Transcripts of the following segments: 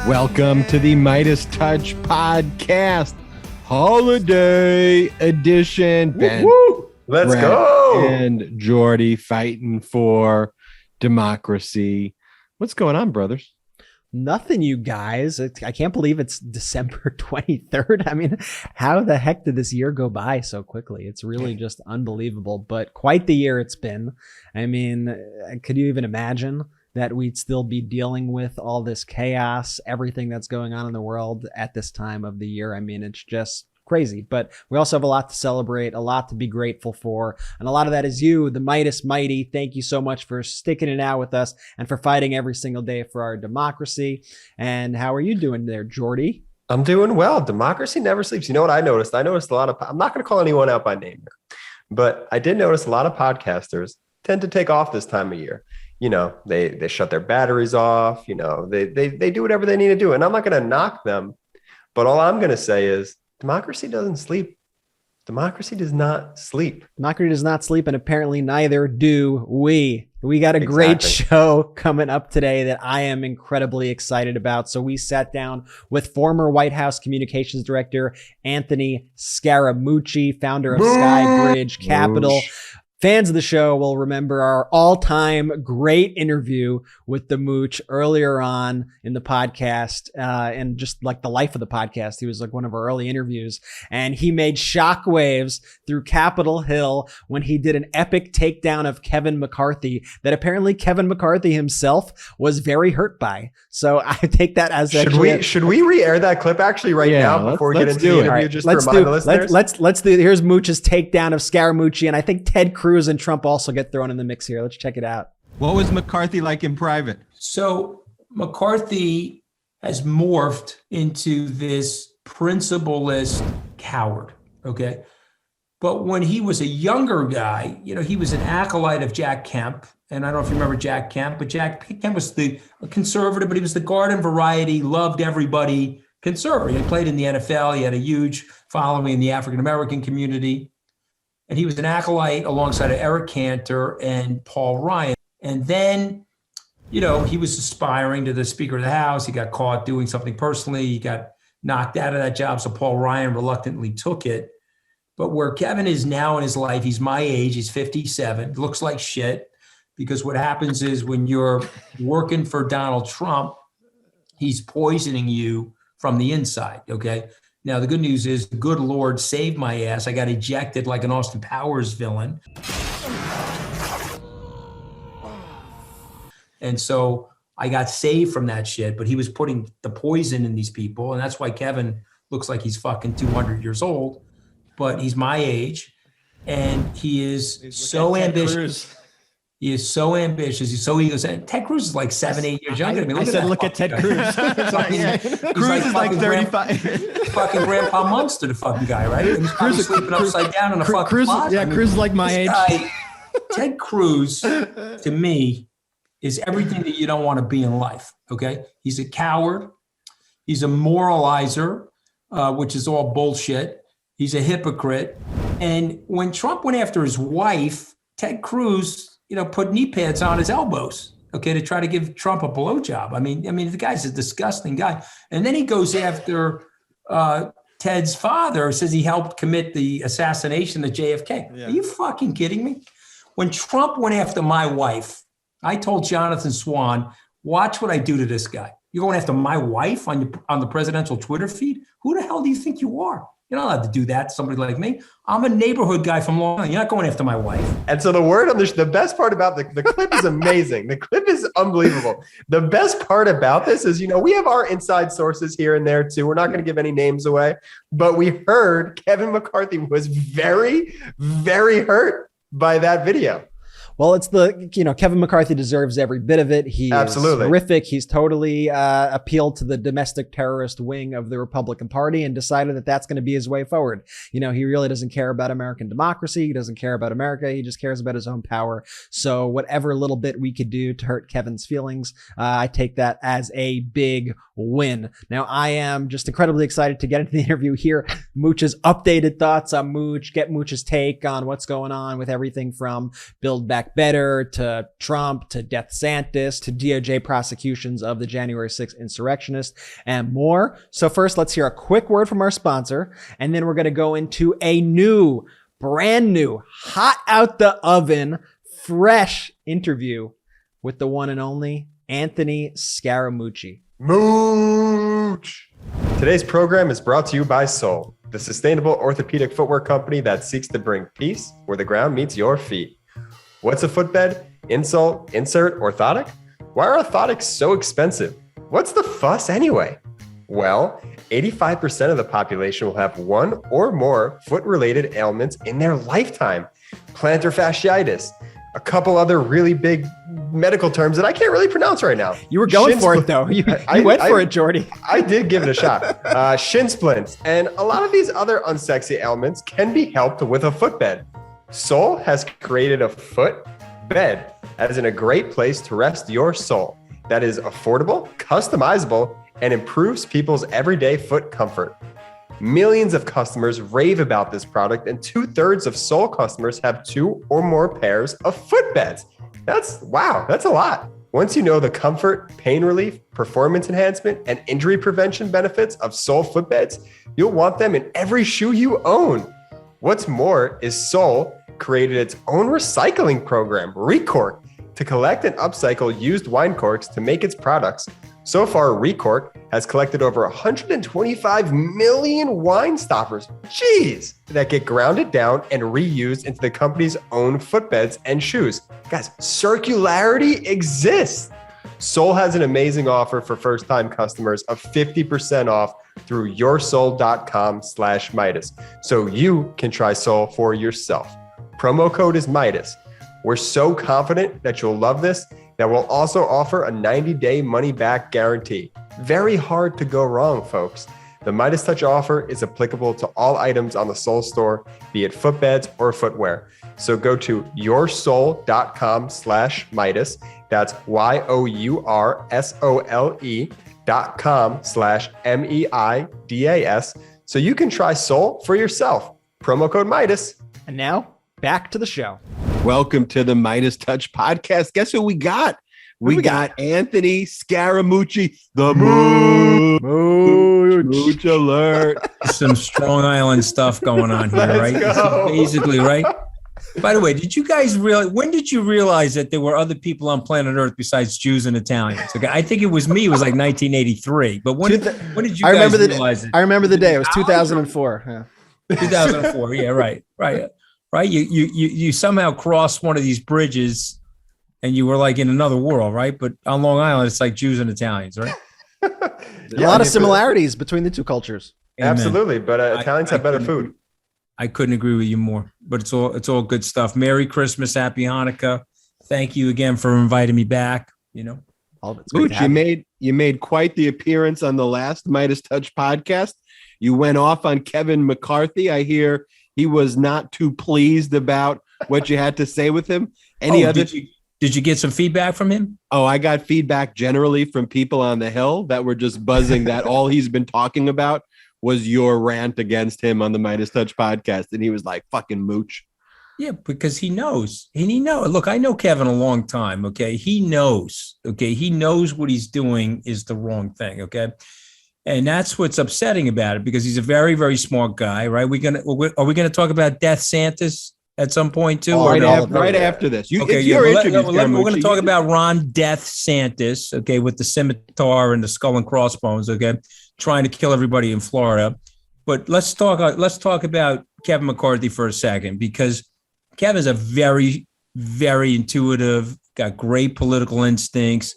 Welcome to the MeidasTouch podcast, holiday edition. Ben, let's Brett, go. And Jordy fighting for democracy. What's going on, brothers? Nothing, you guys. I can't believe it's December 23rd. I mean, how the heck did this year go by so quickly? It's really just unbelievable, but quite the year it's been. I mean, could you even imagine that we'd still be dealing with all this chaos, everything that's going on in the world at this time of the year? I mean, it's just crazy, but we also have a lot to celebrate, a lot to be grateful for. And a lot of that is you, the Meidas Mighty. Thank you so much for sticking it out with us and for fighting every single day for our democracy. And how are you doing there, Jordy? I'm doing well. Democracy never sleeps. You know what I noticed? I noticed a lot of, I'm not going to call anyone out by name here, but I did notice a lot of podcasters tend to take off this time of year. You know, they shut their batteries off, you know, they do whatever they need to do. And I'm not going to knock them, but all I'm going to say is democracy doesn't sleep. Democracy does not sleep. Democracy does not sleep, and apparently neither do we. We got a great show coming up today that I am incredibly excited about. So we sat down with former White House Communications Director Anthony Scaramucci, founder of Skybridge Capital. Fans of the show will remember our all-time great interview with the Mooch earlier on in the podcast, and just like the life of the podcast. He was like one of our early interviews, and he made shockwaves through Capitol Hill when he did an epic takedown of Kevin McCarthy that apparently Kevin McCarthy himself was very hurt by. So I take that as should we re-air that clip actually now before we get into the interview? Just to remind the listeners. Let's do. Here's Mooch's takedown of Scaramucci, and I think Ted Cruz and Trump also get thrown in the mix here. Let's check it out. What was McCarthy like in private? So McCarthy has morphed into this principleless coward, okay? But when he was a younger guy, you know, he was an acolyte of Jack Kemp. And I don't know if you remember Jack Kemp, but Jack Kemp was a conservative, but he was the garden variety, loved everybody conservative. He played in the NFL. He had a huge following in the African-American community. And he was an acolyte alongside of Eric Cantor and Paul Ryan. And then, you know, he was aspiring to the Speaker of the House. He got caught doing something personally. He got knocked out of that job. So Paul Ryan reluctantly took it. But where Kevin is now in his life, he's my age, he's 57, looks like shit. Because what happens is when you're working for Donald Trump, he's poisoning you from the inside, okay? Now, the good news is the good Lord saved my ass. I got ejected like an Austin Powers villain. And so I got saved from that shit, but he was putting the poison in these people. And that's why Kevin looks like he's fucking 200 years old, but he's my age. And he is so ambitious. He is so ambitious. He's so egocentric. Ted Cruz is like 7-8 years younger than me. I said, look at Ted Cruz. Cruz is like 35. Fucking Grandpa Munster, the fucking guy, right? He's probably sleeping upside down in a fucking closet. Yeah, Cruz is like my age. Ted Cruz, to me, is everything that you don't want to be in life, okay? He's a coward. He's a moralizer, which is all bullshit. He's a hypocrite. And when Trump went after his wife, Ted Cruz, you know, put knee pads on his elbows, okay, to try to give Trump a blowjob. I mean, the guy's a disgusting guy. And then he goes after Ted's father, says he helped commit the assassination of JFK. Yeah. Are you fucking kidding me? When Trump went after my wife, I told Jonathan Swan, watch what I do to this guy. You're going after my wife on the presidential Twitter feed? Who the hell do you think you are? You're not allowed to do that to somebody like me. I'm a neighborhood guy from Long Island. You're not going after my wife. And so the word on the best part about the clip is amazing. The clip is unbelievable. The best part about this is, you know, we have our inside sources here and there too. We're not going to give any names away, but we heard Kevin McCarthy was very, very hurt by that video. Well, it's Kevin McCarthy deserves every bit of it. He is horrific. He's totally appealed to the domestic terrorist wing of the Republican Party and decided that that's going to be his way forward. You know, he really doesn't care about American democracy. He doesn't care about America. He just cares about his own power. So whatever little bit we could do to hurt Kevin's feelings, I take that as a big win. Now, I am just incredibly excited to get into the interview here. Mooch's updated thoughts on Mooch, get Mooch's take on what's going on with everything from Build Back Back Better to Trump to DeSantis to DOJ prosecutions of the January 6th insurrectionists and more. So first, let's hear a quick word from our sponsor, and then we're going to go into a brand new, hot out the oven, fresh interview with the one and only Anthony Scaramucci. Mooch! Today's program is brought to you by Soul, the sustainable orthopedic footwear company that seeks to bring peace where the ground meets your feet. What's a footbed? Insole, insert, orthotic? Why are orthotics so expensive? What's the fuss anyway? Well, 85% of the population will have one or more foot-related ailments in their lifetime. Plantar fasciitis, a couple other really big medical terms that I can't really pronounce right now. You were going for it, though. You went for it, Jordy. I did give it a shot. Shin splints and a lot of these other unsexy ailments can be helped with a footbed. Soul has created a foot bed as in a great place to rest your soul that is affordable, customizable, and improves people's everyday foot comfort. Millions of customers rave about this product, and 2/3 of Soul customers have 2 or more pairs of footbeds. That's a lot. Once you know the comfort, pain relief, performance enhancement, and injury prevention benefits of Soul footbeds, you'll want them in every shoe you own. What's more is Soul created its own recycling program, Recork, to collect and upcycle used wine corks to make its products. So far, Recork has collected over 125 million wine stoppers, that get grounded down and reused into the company's own footbeds and shoes. Guys, circularity exists. Soul has an amazing offer for first-time customers of 50% off through yoursoul.com/Meidas, so you can try Soul for yourself. Promo code is Meidas. We're so confident that you'll love this that we'll also offer a 90-day money-back guarantee. Very hard to go wrong, folks. The MeidasTouch offer is applicable to all items on the Soul store, be it footbeds or footwear. So go to yoursoul.com/Meidas. That's YOURSOLE.com/MEIDAS. So you can try Soul for yourself. Promo code Meidas. And now back to the show. Welcome to the MeidasTouch podcast. Guess who we got? We got Anthony Scaramucci, the Mooch alert. Some Strong Island stuff going on here, right? Basically, right? By the way, when did you realize that there were other people on planet Earth besides Jews and Italians? Okay, I think it was me. It was like 1983. But when did you guys realize it? I remember the day. It was 2004. Yeah. 2004. Yeah, right. You somehow crossed one of these bridges and you were like in another world, right? But on Long Island, it's like Jews and Italians, right? A lot of similarities between the two cultures. Amen. Absolutely, but Italians have better food. I couldn't agree with you more, but it's all good stuff. Merry Christmas, Happy Hanukkah. Thank you again for inviting me back. Mooch, you made quite the appearance on the last MeidasTouch podcast. You went off on Kevin McCarthy. I hear he was not too pleased about what you had to say with him. Did you get some feedback from him? Oh, I got feedback generally from people on the Hill that were just buzzing that all he's been talking about was your rant against him on the MeidasTouch podcast. And he was like, fucking Mooch. Yeah, because he knows. Look, I know Kevin a long time, okay? He knows, okay? He knows what he's doing is the wrong thing, okay? And that's what's upsetting about it, because he's a very, very smart guy, right? Are we gonna talk about DeSantis at some point too? Right after this. We're going to talk about Ron DeSantis, okay, with the scimitar and the skull and crossbones, okay, trying to kill everybody in Florida. But let's talk about Kevin McCarthy for a second, because Kevin's a very, very intuitive, got great political instincts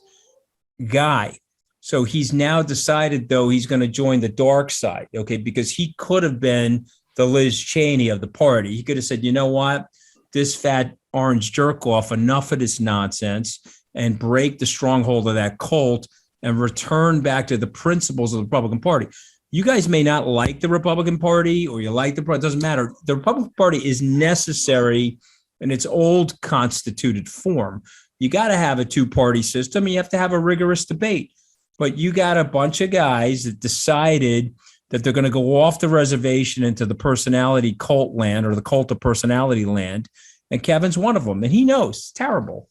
guy. So he's now decided, though, he's going to join the dark side, okay, because he could have been the Liz Cheney of the party. He could have said, you know what, this fat orange jerk off, enough of this nonsense, and break the stronghold of that cult and return back to the principles of the Republican Party. You guys may not like the Republican Party, or you like the party, it doesn't matter. The Republican Party is necessary in its old constituted form. You got to have a two-party system, and you have to have a rigorous debate. But you got a bunch of guys that decided that they're going to go off the reservation into the personality cult land, or the cult of personality land, And Kevin's one of them. And he knows it's terrible.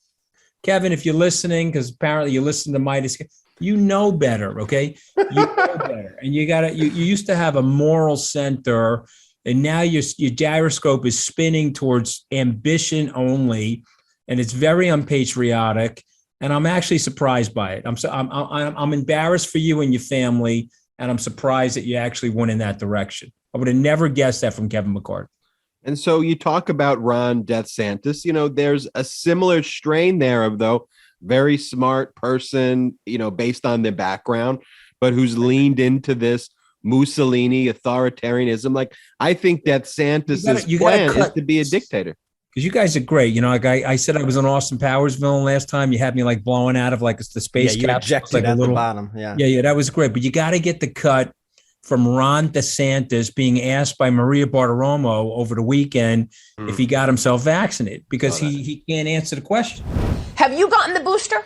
Kevin, if you're listening, because apparently you listen to Meidas, you know better, okay? You know better. And you used to have a moral center, and now your gyroscope is spinning towards ambition only, and it's very unpatriotic. And I'm actually surprised by it. I'm embarrassed for you and your family, and I'm surprised that you actually went in that direction. I would have never guessed that from Kevin McCarthy. And so you talk about Ron DeSantis, there's a similar strain there of, though, very smart person, based on their background, but who's leaned into this Mussolini authoritarianism. Like, I think that DeSantis' plan is to be a dictator. Because you guys are great. Like I said, I was on Austin Powers villain last time. You had me like blowing out of like the space capsule. Ejected like at the bottom. Yeah, that was great. But you got to get the cut from Ron DeSantis being asked by Maria Bartiromo over the weekend if he got himself vaccinated, because he can't answer the question. Have you gotten the booster?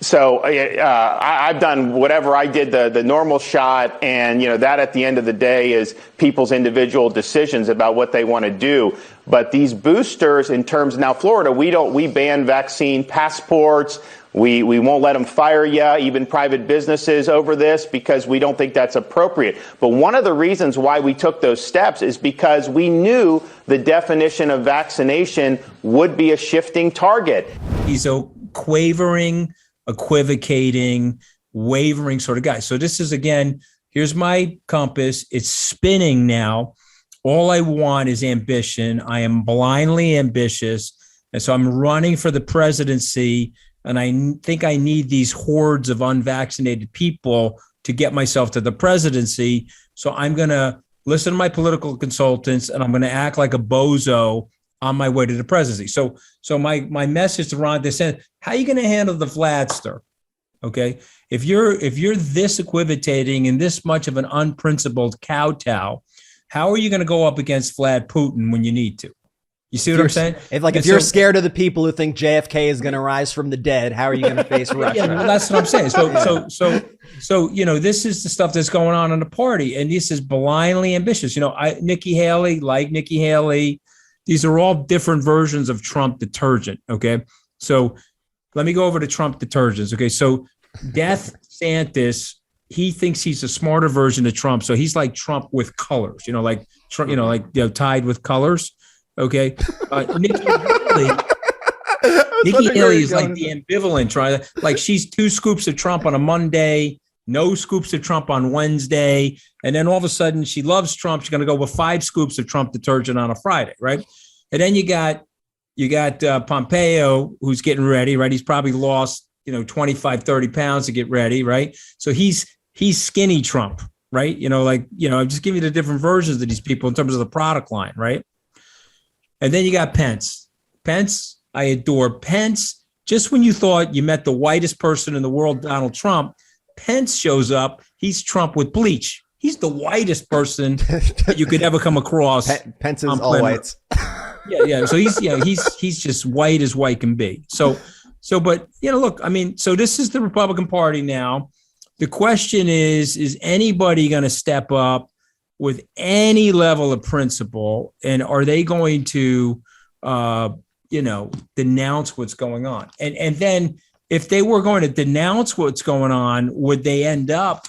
So I've done whatever I did, the normal shot, and that at the end of the day is people's individual decisions about what they want to do. But these boosters, in terms now, Florida, we ban vaccine passports. We won't let them fire you, even private businesses, over this, because we don't think that's appropriate. But one of the reasons why we took those steps is because we knew the definition of vaccination would be a shifting target. He's a quavering, equivocating, wavering sort of guy. So this is, again, here's my compass. It's spinning now. All I want is ambition. I am blindly ambitious. And so I'm running for the presidency. And I think I need these hordes of unvaccinated people to get myself to the presidency. So I'm going to listen to my political consultants, and I'm going to act like a bozo on my way to the presidency. So my message to Ron DeSantis: how are you going to handle the Vladster? Okay, if you're this equivocating and this much of an unprincipled kowtow, how are you going to go up against Vlad Putin when you need to? You see what I'm saying? If you're scared of the people who think JFK is going to rise from the dead, how are you going to face Russia? Yeah, well, that's what I'm saying. So this is the stuff that's going on in the party, and this is blindly ambitious. Nikki Haley, these are all different versions of Trump detergent. Okay, so let me go over to Trump detergents. Okay, so DeSantis, he thinks he's a smarter version of Trump, so he's like Trump with colors. Tied with colors. Okay, Nikki Haley is like the ambivalent, like she's 2 scoops of Trump on a Monday, no scoops of Trump on Wednesday, and then all of a sudden she loves Trump. She's going to go with 5 scoops of Trump detergent on a Friday, right? And then you got Pompeo, who's getting ready, right? He's probably lost 25, 30 pounds to get ready, right? So he's skinny Trump, right? I'm just giving you the different versions of these people in terms of the product line, right? And then you got Pence. Pence, I adore Pence. Just when you thought you met the whitest person in the world, Donald Trump, Pence shows up. He's Trump with bleach. He's the whitest person that you could ever come across. Pence is all whites. Yeah. So he's just white as white can be. So, but look, so this is the Republican Party now. The question is anybody going to step up with any level of principle, and are they going to, denounce what's going on? And then if they were going to denounce what's going on, would they end up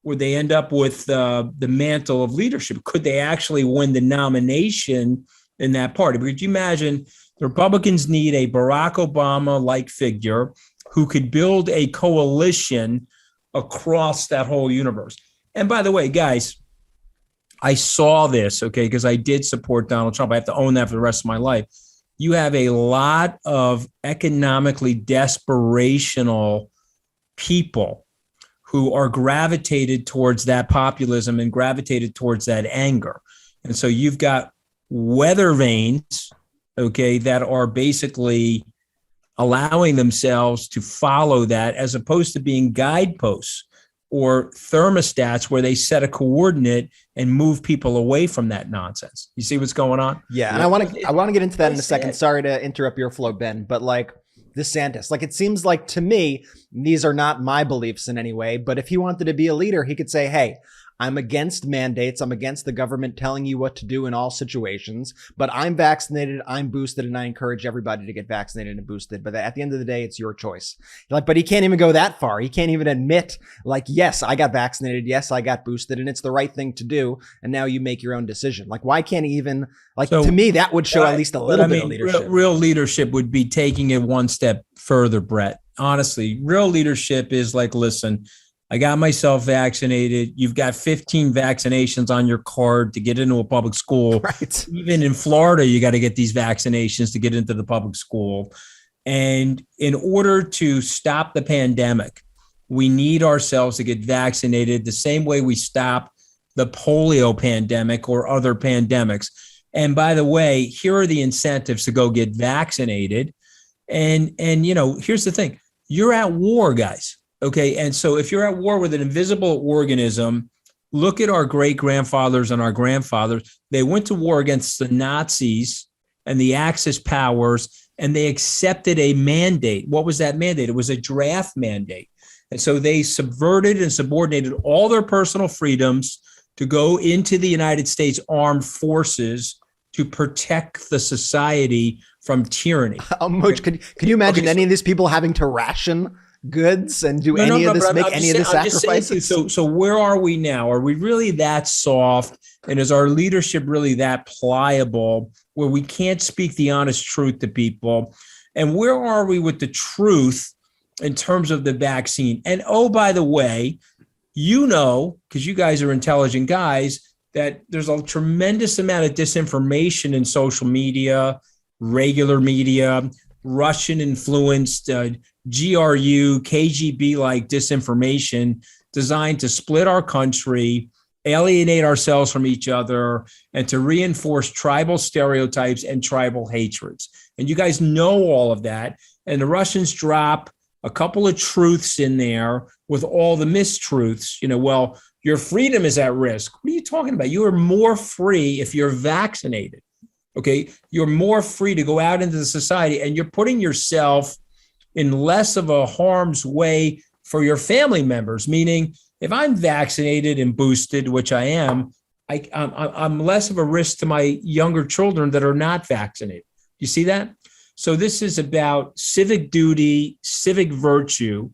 with the mantle of leadership? Could they actually win the nomination in that party? Because you imagine the Republicans need a Barack Obama-like figure who could build a coalition across that whole universe. And by the way, guys, I saw this, okay, because I did support Donald Trump. I have to own that for the rest of my life. You have a lot of economically desperational people who are gravitated towards that populism and gravitated towards that anger. And so you've got weather vanes, okay, that are basically allowing themselves to follow that, as opposed to being guideposts or thermostats where they set a coordinate and move people away from that nonsense. You see what's going on? Yeah. And I want to get into that in a second. Sorry to interrupt your flow, Ben, but like DeSantis, it seems like to me, these are not my beliefs in any way, but if he wanted to be a leader, he could say, hey, I'm against mandates. I'm against the government telling you what to do in all situations, but I'm vaccinated, I'm boosted, and I encourage everybody to get vaccinated and boosted. But at the end of the day, it's your choice. Like, but he can't even go that far. He can't even admit, like, yes, I got vaccinated. Yes, I got boosted, and it's the right thing to do. And now you make your own decision. Like, why can't he even, like, to me, that would show at least a little bit of leadership. Real leadership would be taking it one step further, Brett. Honestly, real leadership is like, listen, I got myself vaccinated. You've got 15 vaccinations on your card to get into a public school. Right. Even in Florida, you got to get these vaccinations to get into the public school. And in order to stop the pandemic, we need ourselves to get vaccinated the same way we stop the polio pandemic or other pandemics. And by the way, here are the incentives to go get vaccinated. And you know, here's the thing. You're at war, guys. Okay. And so if you're at war with an invisible organism, look at our great grandfathers and our grandfathers. They went to war against the Nazis and the Axis powers, and they accepted a mandate. What was that mandate? It was a draft mandate. And so they subverted and subordinated all their personal freedoms to go into the United States Armed Forces to protect the society from tyranny. Moch, can you imagine any of these people having to ration goods and do any of this, make any of the sacrifices? So where are we now? Are we really that soft? And is our leadership really that pliable where we can't speak the honest truth to people? And where are we with the truth in terms of the vaccine? And oh, by the way, you know, because you guys are intelligent guys, that there's a tremendous amount of disinformation in social media, regular media, Russian influenced, GRU, KGB-like disinformation designed to split our country, alienate ourselves from each other, and to reinforce tribal stereotypes and tribal hatreds. And you guys know all of that. And the Russians drop a couple of truths in there with all the mistruths. You know, well, your freedom is at risk. What are you talking about? You are more free if you're vaccinated. Okay, you're more free to go out into the society, and you're putting yourself in less of a harm's way for your family members. Meaning, if I'm vaccinated and boosted, which I am, I'm less of a risk to my younger children that are not vaccinated. You see that? So this is about civic duty, civic virtue.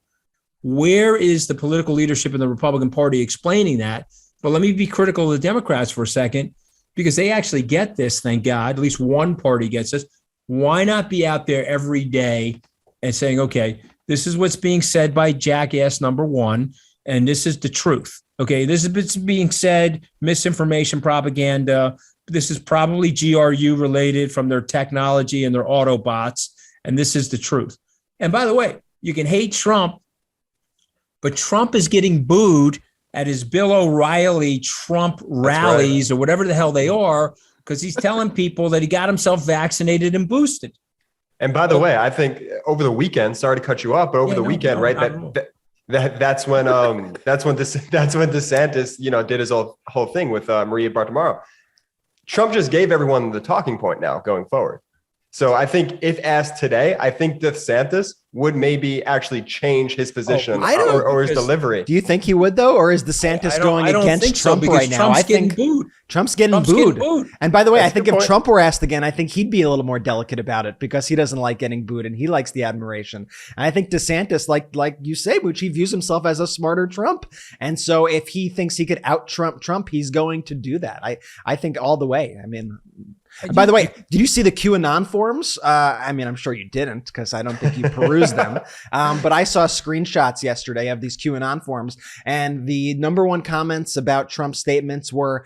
Where is the political leadership in the Republican Party explaining that? But let me be critical of the Democrats for a second, because they actually get this, thank God. At least one party gets this. Why not be out there every day and saying, okay, this is what's being said by jackass number one, and this is the truth. Okay, this is what's being said, misinformation, propaganda. This is probably GRU related from their technology and their Autobots, and this is the truth. And by the way, you can hate Trump, but Trump is getting booed at his Bill O'Reilly Trump rallies, or whatever the hell they are, because he's telling people that he got himself vaccinated and boosted. And by the way, I think over the weekend, sorry to cut you off, but over the weekend, right? That's when DeSantis, you know, did his whole thing with Maria Bartiromo. Trump just gave everyone the talking point now going forward. So I think if asked today, I think DeSantis would maybe actually change his position or his delivery. Do you think he would, though? Or is DeSantis going against Trump right now? I think Trump's getting booed. And by the way, I think if Trump were asked again, I think he'd be a little more delicate about it because he doesn't like getting booed and he likes the admiration. And I think DeSantis, like you say, Mooch, he views himself as a smarter Trump. And so if he thinks he could out Trump, he's going to do that. I think all the way. I mean, by the way, did you see the QAnon forums? I mean, I'm sure you didn't because I don't think you perused them. But I saw screenshots yesterday of these QAnon forums, and the number one comments about Trump's statements were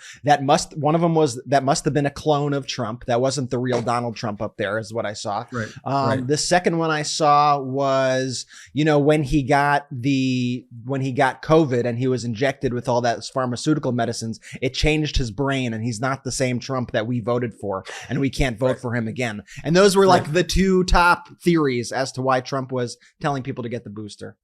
one of them was that must have been a clone of Trump. That wasn't the real Donald Trump up there, is what I saw. Right. The second one I saw was, you know, when he got COVID and he was injected with all that pharmaceutical medicines, it changed his brain, and he's not the same Trump that we voted for. And we can't vote for him again. And those were like the two top theories as to why Trump was telling people to get the booster.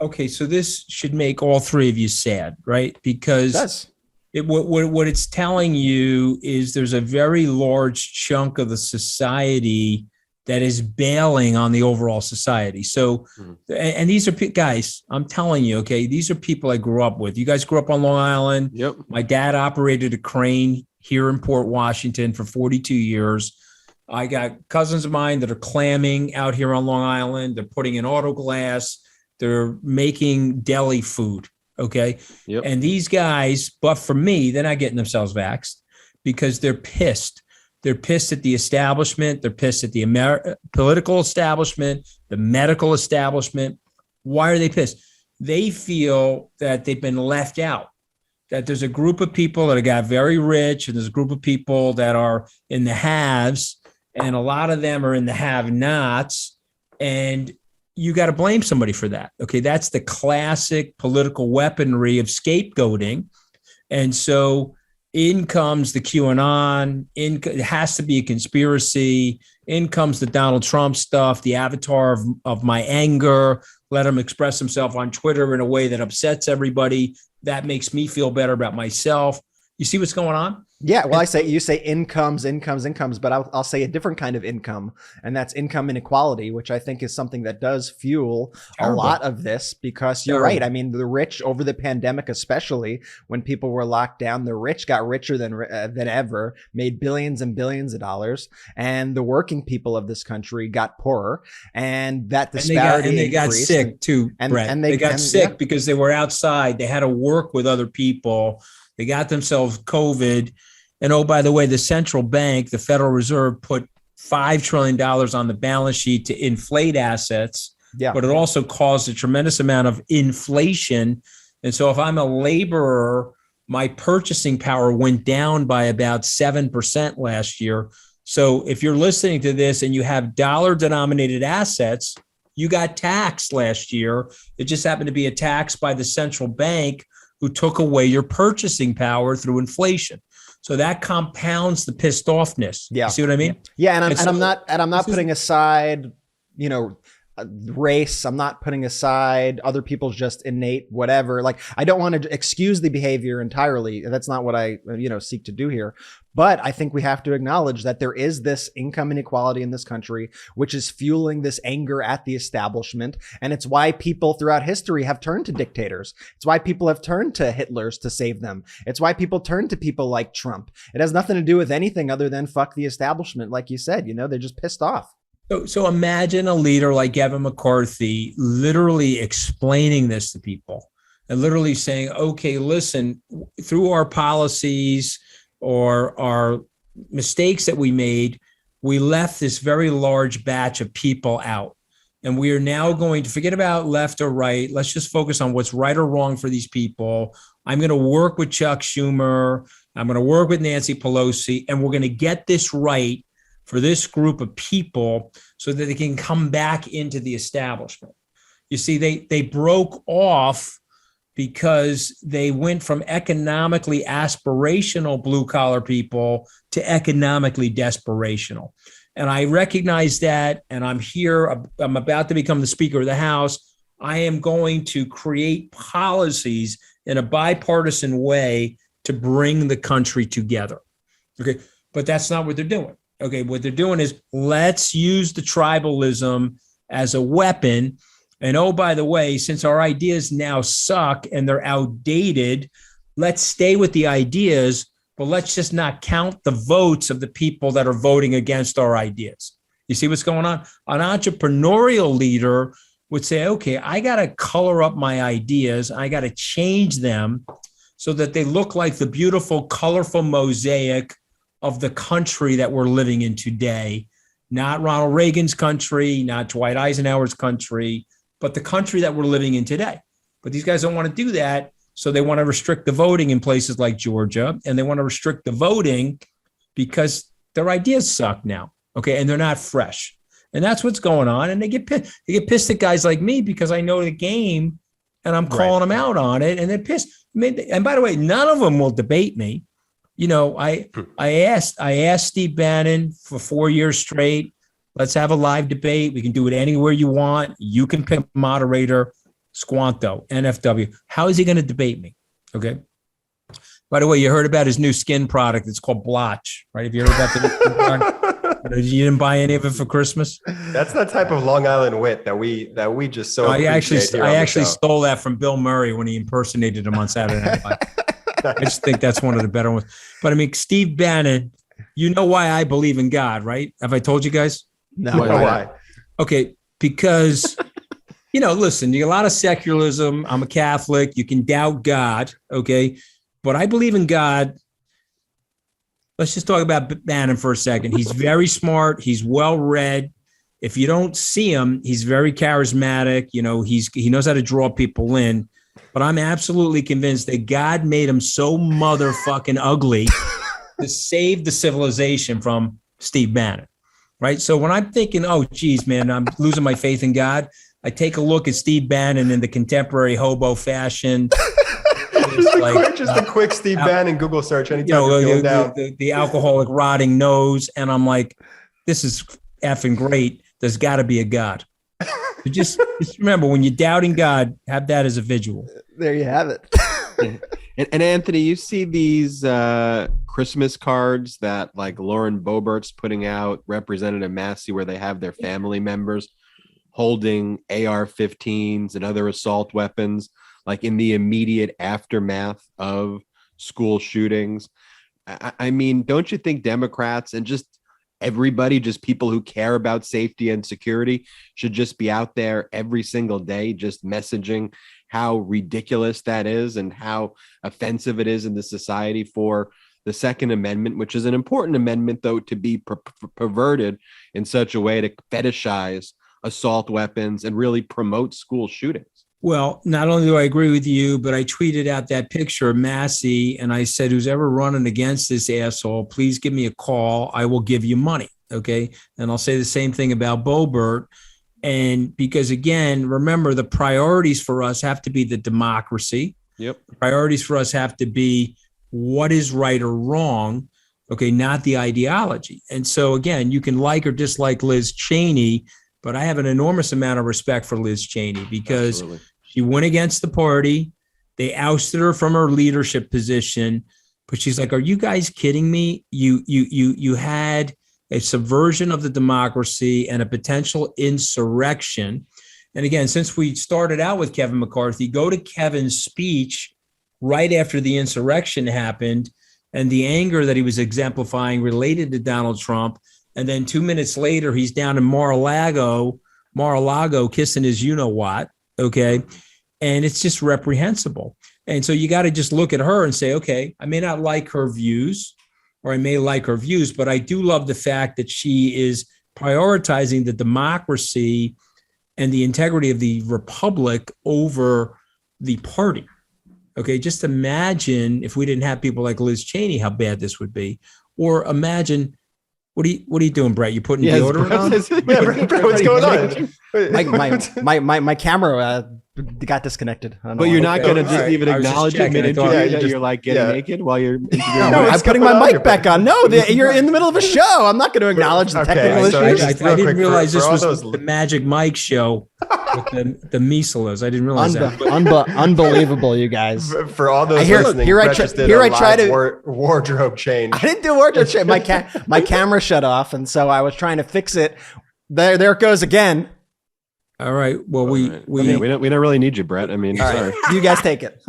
Okay, so this should make all three of you sad, right? Because what it's telling you is there's a very large chunk of the society that is bailing on the overall society. So, and these are guys, I'm telling you, okay, these are people I grew up with. You guys grew up on Long Island. Yep. My dad operated a crane here in Port Washington for 42 years. I got cousins of mine that are clamming out here on Long Island. They're putting in auto glass. They're making deli food. Okay. Yep. And these guys, but for me, they're not getting themselves vaxxed because they're pissed. They're pissed at the establishment. They're pissed at the political establishment, the medical establishment. Why are they pissed? They feel that they've been left out, that there's a group of people that got very rich and there's a group of people that are in the haves, and a lot of them are in the have-nots, and you got to blame somebody for that. Okay, that's the classic political weaponry of scapegoating. And so in comes the QAnon, it has to be a conspiracy. In comes the Donald Trump stuff, the avatar of my anger. Let him express himself on Twitter in a way that upsets everybody. That makes me feel better about myself. You see what's going on? Yeah, well, you say incomes, but I'll say a different kind of income, and that's income inequality, which I think is something that does fuel a lot of this, because you're right. I mean, the rich over the pandemic, especially when people were locked down, the rich got richer than ever, made billions and billions of dollars, and the working people of this country got poorer, and that disparity and they got sick too, Brett. And they got sick because they were outside. They had to work with other people. They got themselves COVID. And oh, by the way, the central bank, the Federal Reserve, put $5 trillion on the balance sheet to inflate assets. Yeah. But it also caused a tremendous amount of inflation. And so if I'm a laborer, my purchasing power went down by about 7% last year. So if you're listening to this and you have dollar-denominated assets, you got taxed last year. It just happened to be a tax by the central bank who took away your purchasing power through inflation. So that compounds the pissed offness. Yeah. You see what I mean? Yeah. I'm not putting aside, race. I'm not putting aside other people's just innate whatever. Like, I don't want to excuse the behavior entirely. That's not what I, seek to do here. But I think we have to acknowledge that there is this income inequality in this country, which is fueling this anger at the establishment. And it's why people throughout history have turned to dictators. It's why people have turned to Hitlers to save them. It's why people turn to people like Trump. It has nothing to do with anything other than fuck the establishment. Like you said, they're just pissed off. So imagine a leader like Kevin McCarthy literally explaining this to people and literally saying, okay, listen, through our policies or our mistakes that we made, we left this very large batch of people out. And we are now going to forget about left or right. Let's just focus on what's right or wrong for these people. I'm going to work with Chuck Schumer. I'm going to work with Nancy Pelosi, and we're going to get this right for this group of people so that they can come back into the establishment. You see, they broke off because they went from economically aspirational blue collar people to economically desperational. And I recognize that, and I'm here, I'm about to become the Speaker of the House. I am going to create policies in a bipartisan way to bring the country together. Okay, but that's not what they're doing. Okay, what they're doing is let's use the tribalism as a weapon. And oh, by the way, since our ideas now suck and they're outdated, let's stay with the ideas, but let's just not count the votes of the people that are voting against our ideas. You see what's going on? An entrepreneurial leader would say, okay, I got to color up my ideas. I got to change them so that they look like the beautiful, colorful mosaic of the country that we're living in today, not Ronald Reagan's country, not Dwight Eisenhower's country, but the country that we're living in today. But these guys don't want to do that. So they want to restrict the voting in places like Georgia, and they want to restrict the voting because their ideas suck now. Okay. And they're not fresh. And that's what's going on. And they get pissed. They get pissed at guys like me because I know the game and I'm calling them out on it. And they're pissed. And by the way, none of them will debate me. I asked Steve Bannon for 4 years straight. Let's have a live debate. We can do it anywhere you want. You can pick a moderator. Squanto, NFW. How is he going to debate me? Okay. By the way, you heard about his new skin product. It's called Blotch, right? Have you heard about the new skin product? You didn't buy any of it for Christmas? That's the type of Long Island wit that we just so. I actually stole that from Bill Murray when he impersonated him on Saturday Night Live. I just think that's one of the better ones. But I mean, Steve Bannon, you know why I believe in God, right? Have I told you guys? No. Why? Okay, because listen, you got a lot of secularism. I'm a Catholic. You can doubt God, okay? But I believe in God. Let's just talk about Bannon for a second. He's very smart. He's well-read. If you don't see him, he's very charismatic. He knows how to draw people in. But I'm absolutely convinced that God made him so motherfucking ugly to save the civilization from Steve Bannon, right? So when I'm thinking, oh, geez, man, I'm losing my faith in God, I take a look at Steve Bannon in the contemporary hobo fashion. Just a quick Steve Bannon Google search. Anytime you're feeling down. The alcoholic rotting nose. And I'm like, this is effing great. There's got to be a God. So just remember, when you're doubting God, have that as a visual. There you have it. And Anthony, you see these Christmas cards that like Lauren Boebert's putting out, Representative Massey, where they have their family members holding AR-15s and other assault weapons, like in the immediate aftermath of school shootings. I mean, don't you think Democrats and just everybody, just people who care about safety and security, should just be out there every single day just messaging how ridiculous that is and how offensive it is in the society for the Second Amendment, which is an important amendment, though, to be perverted in such a way to fetishize assault weapons and really promote school shootings? Well, not only do I agree with you, but I tweeted out that picture of Massey and I said, who's ever running against this asshole, please give me a call. I will give you money. Okay. And I'll say the same thing about Boebert. And because, again, remember, the priorities for us have to be the democracy. Yep. The priorities for us have to be what is right or wrong. Okay. Not the ideology. And so, again, you can like or dislike Liz Cheney, but I have an enormous amount of respect for Liz Cheney because Absolutely. She went against the party. They ousted her from her leadership position, but she's like, are you guys kidding me? You had a subversion of the democracy and a potential insurrection. And again, since we started out with Kevin McCarthy, go to Kevin's speech right after the insurrection happened and the anger that he was exemplifying related to Donald Trump. And then 2 minutes later, he's down in Mar-a-Lago kissing his you-know-what, okay? And it's just reprehensible. And so you got to just look at her and say, okay, I may not like her views, or I may like her views, but I do love the fact that she is prioritizing the democracy and the integrity of the republic over the party. Okay, just imagine if we didn't have people like Liz Cheney, how bad this would be. Or imagine, what are you doing, Brett? You putting deodorant on? Brett, what's going on? My camera got disconnected. But you're not going to just even acknowledge it mid-interview that you're like getting naked while you're interviewing. No, I'm putting my mic back on. No, you're in the middle of a show. I'm not going to acknowledge the technical issues. I didn't realize this was the Magic Mike show with the Miselas. I didn't realize that. Unbelievable, you guys. For all those listening, Brett just did a live wardrobe change. I didn't do a wardrobe change. My camera shut off, and so I was trying to fix it. There it goes again. All right. Well, we don't really need you, Brett. I mean, sorry. You guys take it.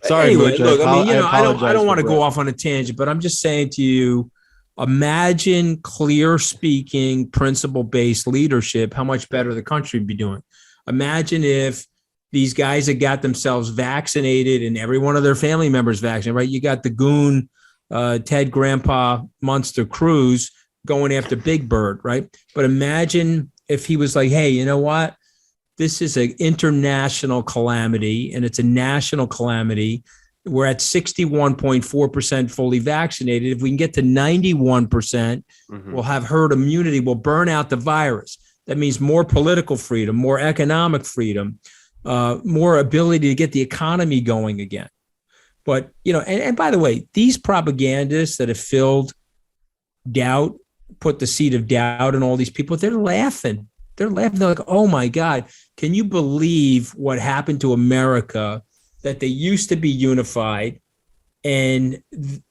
Sorry, anyway, Butch, look. I don't want to go off on a tangent, but I'm just saying to you, imagine clear speaking, principle-based leadership. How much better the country would be doing. Imagine if these guys had got themselves vaccinated and every one of their family members vaccinated. Right? You got the goon, Ted Grandpa Munster Cruz going after Big Bird, right? But imagine if he was like, hey, you know what? This is an international calamity and it's a national calamity. We're at 61.4% fully vaccinated. If we can get to 91%, we'll have herd immunity. We'll burn out the virus. That means more political freedom, more economic freedom, more ability to get the economy going again. But, and by the way, these propagandists that have filled doubt, put the seed of doubt in all these people, they're laughing. They're like, oh my God, can you believe what happened to America, that they used to be unified and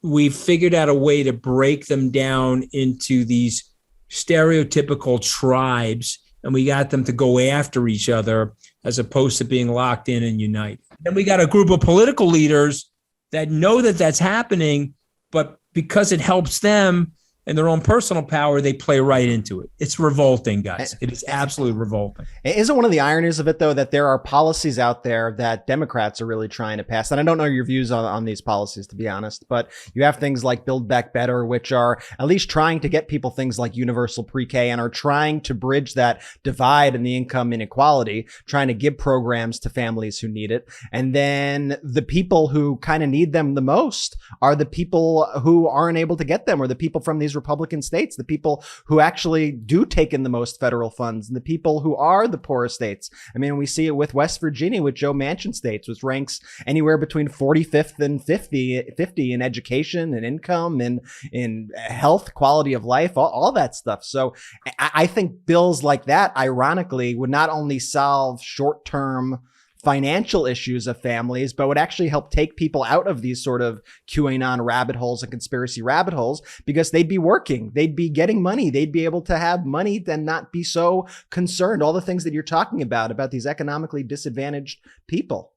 we figured out a way to break them down into these stereotypical tribes and we got them to go after each other as opposed to being locked in and united. Then we got a group of political leaders that know that that's happening, but because it helps them and their own personal power, they play right into it. It's revolting, guys. It is absolutely revolting. Isn't one of the ironies of it, though, that there are policies out there that Democrats are really trying to pass? And I don't know your views on these policies, to be honest, but you have things like Build Back Better, which are at least trying to get people things like universal pre-K and are trying to bridge that divide in the income inequality, trying to give programs to families who need it. And then the people who kind of need them the most are the people who aren't able to get them, or the people from these Republican states, the people who actually do take in the most federal funds, and the people who are the poorest states. I mean, we see it with West Virginia, with Joe Manchin states, which ranks anywhere between 45th and 50 in education and income and in health, quality of life, all that stuff. So I think bills like that, ironically, would not only solve short-term financial issues of families, but would actually help take people out of these sort of QAnon rabbit holes and conspiracy rabbit holes, because they'd be working, they'd be getting money, they'd be able to have money and not be so concerned. All the things that you're talking about these economically disadvantaged people.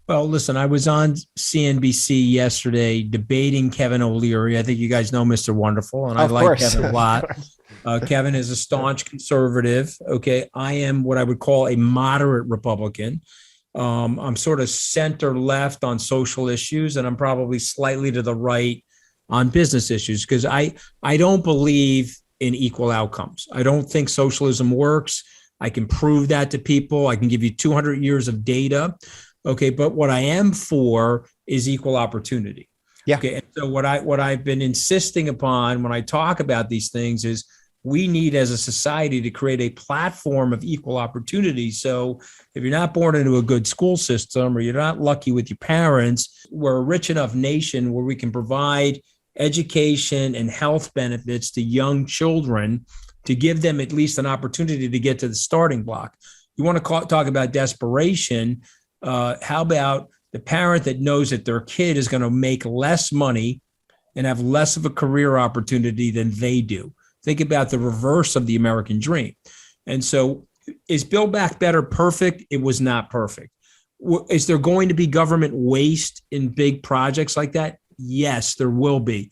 Well, listen, I was on CNBC yesterday debating Kevin O'Leary. I think you guys know Mr. Wonderful, and I like Kevin a lot. Kevin is a staunch conservative. Okay. I am what I would call a moderate Republican. I'm sort of center left on social issues, and I'm probably slightly to the right on business issues, because I don't believe in equal outcomes. I don't think socialism works. I can prove that to people. I can give you 200 years of data. Okay. But what I am for is equal opportunity. Yeah. Okay. And so what I've been insisting upon when I talk about these things is we need as a society to create a platform of equal opportunity. So if you're not born into a good school system, or you're not lucky with your parents, we're a rich enough nation where we can provide education and health benefits to young children to give them at least an opportunity to get to the starting block. You want to talk about desperation? How about the parent that knows that their kid is going to make less money and have less of a career opportunity than they do? Think about the reverse of the American dream. And so is Build Back Better perfect? It was not perfect. Is there going to be government waste in big projects like that? Yes, there will be.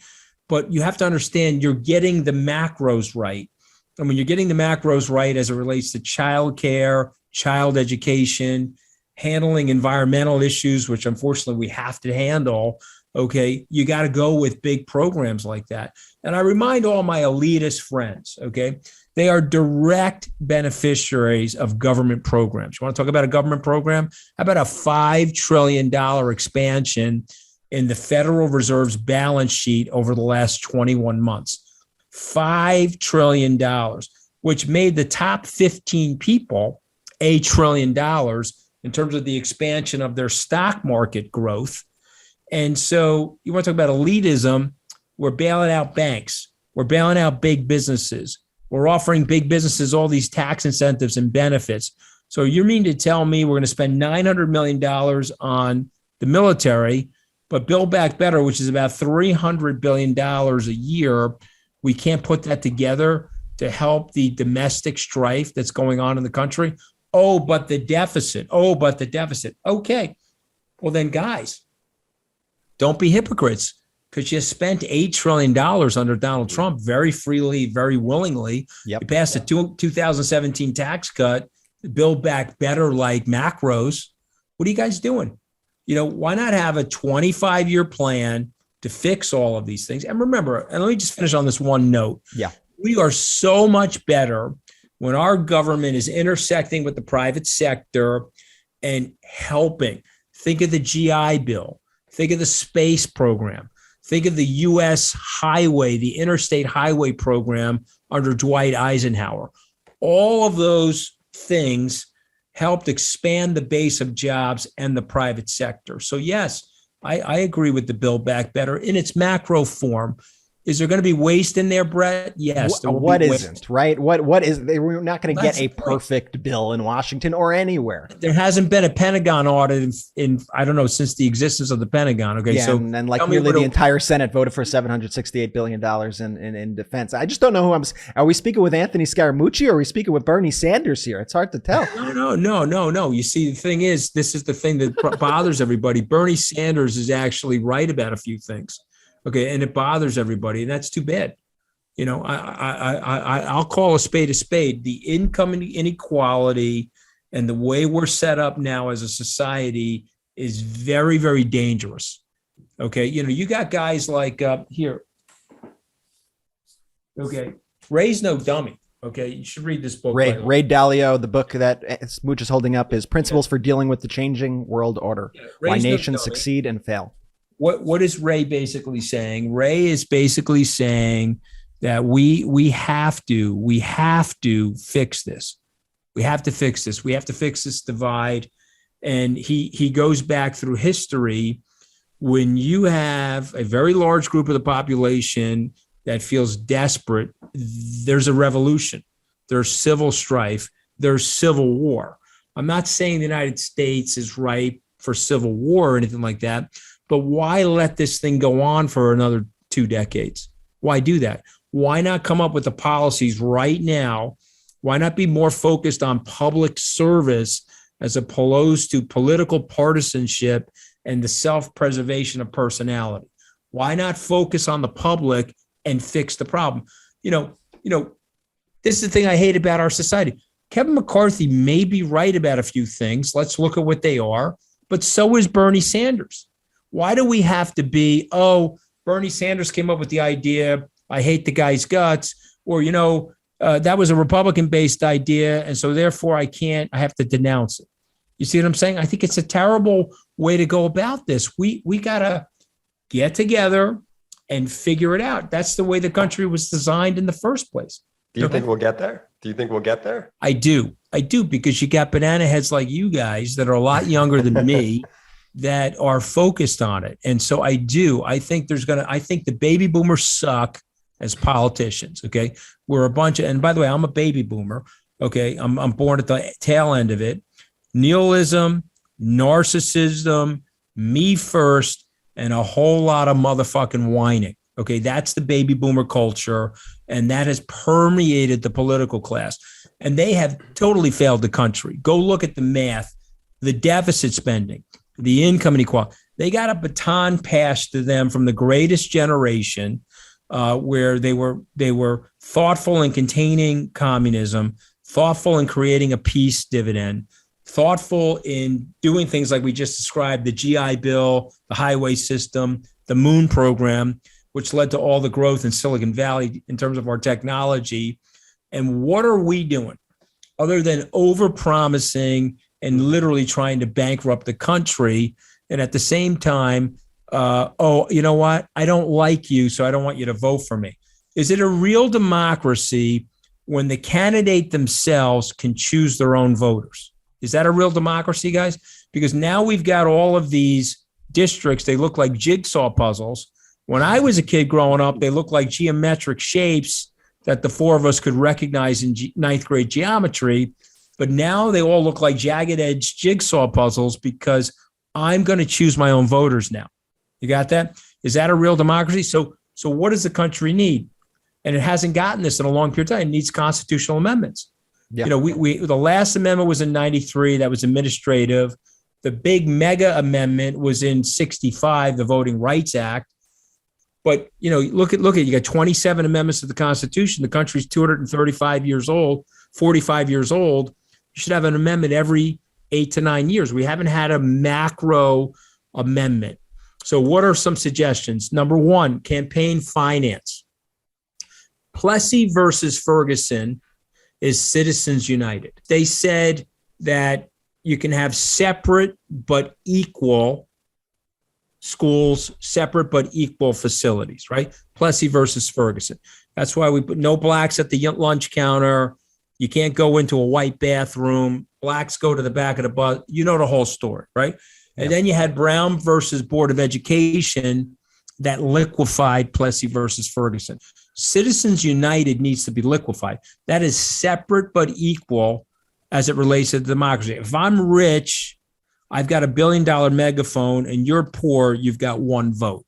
But you have to understand you're getting the macros right. And when you're getting the macros right as it relates to childcare, child education, handling environmental issues, which unfortunately we have to handle, okay, you got to go with big programs like that. And I remind all my elitist friends, okay, they are direct beneficiaries of government programs. You want to talk about a government program? How about a $5 trillion expansion in the Federal Reserve's balance sheet over the last 21 months? $5 trillion, which made the top 15 people $1 trillion in terms of the expansion of their stock market growth. And so you want to talk about elitism? We're bailing out banks. We're bailing out big businesses. We're offering big businesses all these tax incentives and benefits. So you mean to tell me we're going to spend $900 million on the military, but Build Back Better, which is about $300 billion a year, we can't put that together to help the domestic strife that's going on in the country? Oh, but the deficit. Oh, but the deficit. Okay. Well, then, guys, don't be hypocrites, because you spent $8 trillion under Donald Trump very freely, very willingly. Yep. You passed a 2017 tax cut, Build Back Better like macros. What are you guys doing? You know, why not have a 25-year plan to fix all of these things? And remember, and let me just finish on this one note. Yeah. We are so much better when our government is intersecting with the private sector and helping. Think of the GI Bill. Think of the space program. Think of the U.S. highway, the interstate highway program under Dwight Eisenhower. All of those things helped expand the base of jobs and the private sector. So yes, I agree with the Build Back Better in its macro form. Is there going to be waste in there, Brett? Yes. What isn't, right? What is, we're not going to get a perfect bill in Washington or anywhere. There hasn't been a Pentagon audit in I don't know, since the existence of the Pentagon. Okay. Yeah, so and like nearly the entire Senate voted for $768 billion in defense. I just don't know are we speaking with Anthony Scaramucci or are we speaking with Bernie Sanders here? It's hard to tell. No. You see, the thing is, this is the thing that bothers everybody. Bernie Sanders is actually right about a few things. Okay. And it bothers everybody. And that's too bad. You know, I'll call a spade a spade. The income inequality and the way we're set up now as a society is very, very dangerous. Okay. You know, you got guys like here. Okay. Ray's no dummy. Okay. You should read this book. Ray Dalio, the book that Smooch is holding up is Principles for Dealing with the Changing World Order. Why Nations Succeed and Fail. What is Ray basically saying? Ray is basically saying that we have to fix this. We have to fix this. We have to fix this divide. And he goes back through history. When you have a very large group of the population that feels desperate, there's a revolution. There's civil strife. There's civil war. I'm not saying the United States is ripe for civil war or anything like that. But why let this thing go on for another 2 decades? Why do that? Why not come up with the policies right now? Why not be more focused on public service as opposed to political partisanship and the self-preservation of personality? Why not focus on the public and fix the problem? You know, this is the thing I hate about our society. Kevin McCarthy may be right about a few things. Let's look at what they are. But so is Bernie Sanders. Why do we have to be, Bernie Sanders came up with the idea, I hate the guy's guts, or, that was a Republican-based idea, and so therefore I have to denounce it. You see what I'm saying? I think it's a terrible way to go about this. We got to get together and figure it out. That's the way the country was designed in the first place. Do you think we'll get there? I do, because you got banana heads like you guys that are a lot younger than me that are focused on it. And so I think the baby boomers suck as politicians. Okay. We're a bunch of, and by the way, I'm a baby boomer. Okay. I'm born at the tail end of it. Nihilism, narcissism, me first, and a whole lot of motherfucking whining. Okay. That's the baby boomer culture. And that has permeated the political class. And they have totally failed the country. Go look at the math, the deficit spending, the income inequality. They got a baton passed to them from the greatest generation, where they were thoughtful in containing communism, thoughtful in creating a peace dividend, thoughtful in doing things like we just described, the GI Bill, the highway system, the moon program, which led to all the growth in Silicon Valley in terms of our technology. And what are we doing other than overpromising and literally trying to bankrupt the country? And at the same time, you know what? I don't like you, so I don't want you to vote for me. Is it a real democracy when the candidate themselves can choose their own voters? Is that a real democracy, guys? Because now we've got all of these districts. They look like jigsaw puzzles. When I was a kid growing up, they looked like geometric shapes that the four of us could recognize in ninth grade geometry. But now they all look like jagged edge jigsaw puzzles because I'm going to choose my own voters now. You got that? Is that a real democracy? So what does the country need? And it hasn't gotten this in a long period of time. It needs constitutional amendments. Yeah. We the last amendment was in 93. That was administrative. The big mega amendment was in 65, the Voting Rights Act. But, look at you got 27 amendments to the Constitution. The country's 235 years old, 45 years old. You should have an amendment every 8 to 9 years. We haven't had a macro amendment. So what are some suggestions? Number one, campaign finance. Plessy versus Ferguson is Citizens United. They said that you can have separate but equal schools, separate but equal facilities, right? Plessy versus Ferguson. That's why we put no blacks at the lunch counter. You can't go into a white bathroom. Blacks go to the back of the bus. You know the whole story, right? And then you had Brown versus Board of Education. that liquefied Plessy versus Ferguson. Citizens United needs to be liquefied. That is separate but equal as it relates to democracy. If I'm rich, I've got $1 billion megaphone, and you're poor, you've got one vote.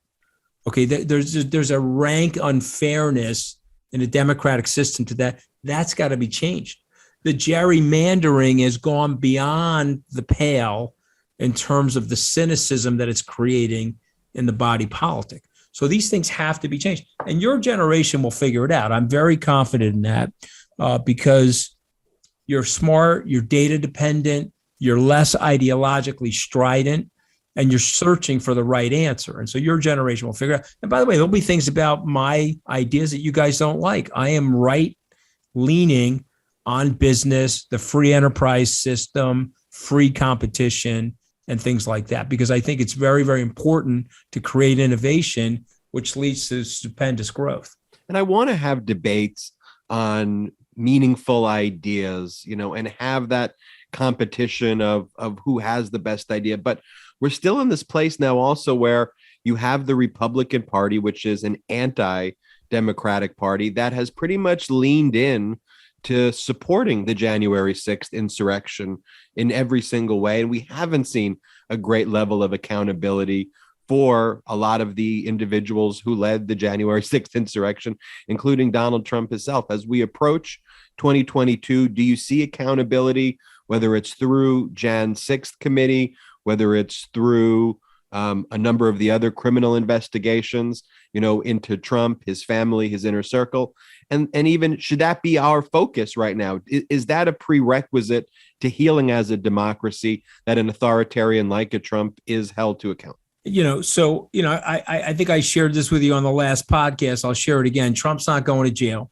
Okay, there's a rank unfairness in a democratic system to that. That's got to be changed. The gerrymandering has gone beyond the pale in terms of the cynicism that it's creating in the body politic. So these things have to be changed. And your generation will figure it out. I'm very confident in that because you're smart, you're data dependent, you're less ideologically strident, and you're searching for the right answer. And so your generation will figure it out. And by the way, there'll be things about my ideas that you guys don't like. I am right leaning on business, the free enterprise system, free competition, and things like that, because I think it's very, very important to create innovation, which leads to stupendous growth. And I want to have debates on meaningful ideas, and have that competition of who has the best idea. But we're still in this place now also where you have the Republican Party, which is an anti-democratic party that has pretty much leaned in to supporting the January 6th insurrection in every single way. And we haven't seen a great level of accountability for a lot of the individuals who led the January 6th insurrection, including Donald Trump himself. As we approach 2022, do you see accountability, whether it's through Jan 6th committee, whether it's through a number of the other criminal investigations, into Trump, his family, his inner circle? And even should that be our focus right now? Is that a prerequisite to healing as a democracy, that an authoritarian like a Trump is held to account? I think I shared this with you on the last podcast. I'll share it again. Trump's not going to jail.